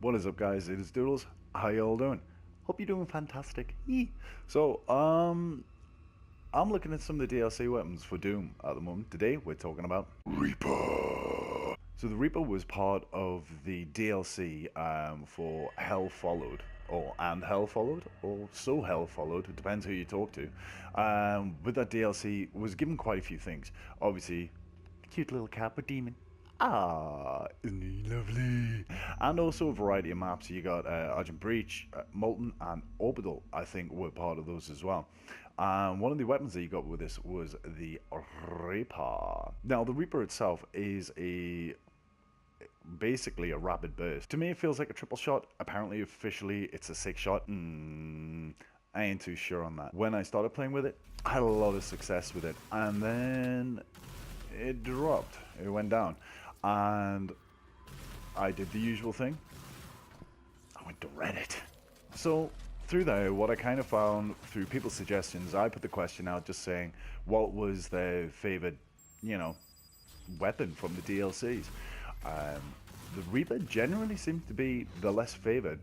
What is up, guys? It is Doodles. How y'all doing? Hope you're doing fantastic. Yee. So, I'm looking at some of the DLC weapons for Doom at the moment. Today, we're talking about Reaper. So the Reaper was part of the DLC for Hell Followed, and Hell Followed, or So Hell Followed. It depends who you talk to. With that DLC, was given quite a few things. Obviously, cute little Kappa demon. Ah, isn't he lovely? And also a variety of maps. You got Argent Breach, Molten, and Orbital, I think, were part of those as well. One of the weapons that you got with this was the Reaper. Now, the Reaper itself is basically a rapid burst. To me, it feels like a triple shot. Apparently, officially, it's a 6-shot. I ain't too sure on that. When I started playing with it, I had a lot of success with it. And then it dropped. It went down. And I did the usual thing. I went to Reddit. So through there, what I kind of found through people's suggestions, I put the question out just saying what was their favorite, weapon from the DLCs. The Reaper generally seems to be the less favored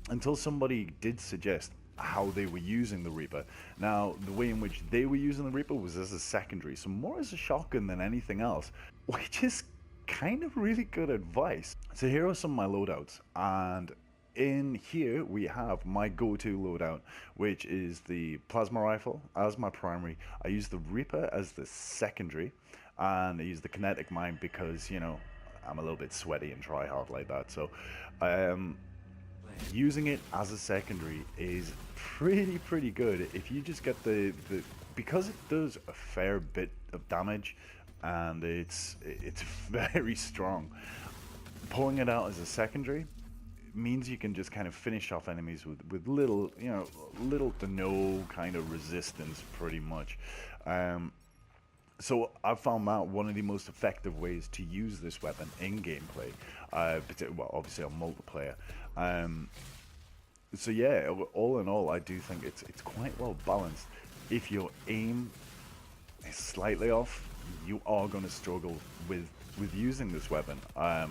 until somebody did suggest how they were using the Reaper. Now, the way in which they were using the Reaper was as a secondary, so more as a shotgun than anything else, which is kind of really good advice. So here are some of my loadouts, and in here we have my go-to loadout, which is the plasma rifle as my primary. I use the Reaper as the secondary, and I use the kinetic mine because, I'm a little bit sweaty and try hard like that. So using it as a secondary is pretty good if you just get because it does a fair bit of damage and it's very strong. Pulling it out as a secondary means you can just kind of finish off enemies with little to no kind of resistance, pretty much. So I've found out one of the most effective ways to use this weapon in gameplay, well, obviously on multiplayer. So yeah, all in all, I do think it's quite well balanced. If your aim is slightly off, you are going to struggle with using this weapon. I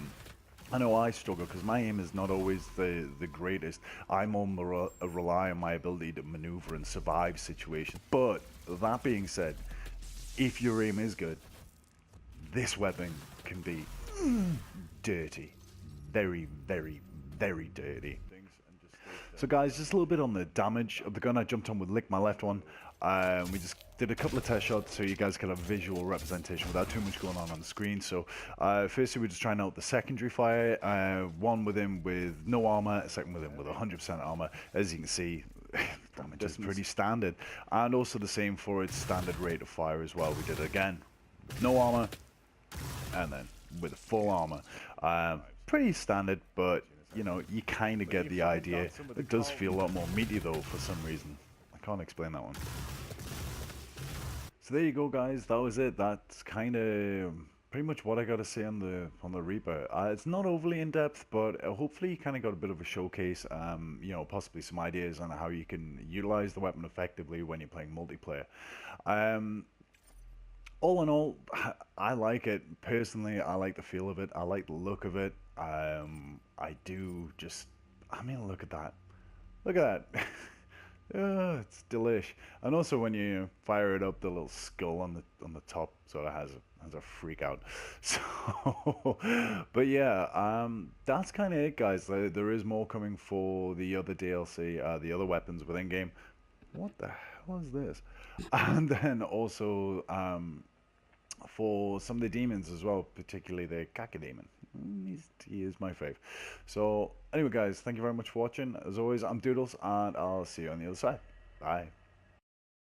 know I struggle because my aim is not always the greatest. I more rely on my ability to maneuver and survive situations. But that being said, if your aim is good, this weapon can be dirty. Very dirty. So guys, just a little bit on the damage of the gun. I jumped on with Lick, my left one. We just did a couple of test shots so you guys get a visual representation without too much going on the screen. So firstly, we're just trying out the secondary fire. One with him with no armor, a second with him with 100% armor. As you can see, damage is pretty standard. And also the same for its standard rate of fire as well. We did it again with no armor, and then with full armor. Pretty standard, but you kind of get the idea. It does feel a lot more meaty though for some reason. I can't explain that one. So there you go, guys. That was it. That's kind of pretty much what I got to say on the Reaper. It's not overly in depth, but hopefully you kind of got a bit of a showcase. Possibly some ideas on how you can utilize the weapon effectively when you're playing multiplayer. All in all, I like it personally. I like the feel of it. I like the look of it. I do just. Look at that. Look at that. Oh, it's delish. And also when you fire it up, the little skull on the top sort of has a freak out. So, but yeah, that's kind of it, guys. There is more coming for the other DLC, the other weapons within game. What the hell is this? And then also for some of the demons as well, particularly the Kaka demon. He is my fave. So anyway, guys, thank you very much for watching. As always, I'm Doodles, and I'll see you on the other side. Bye.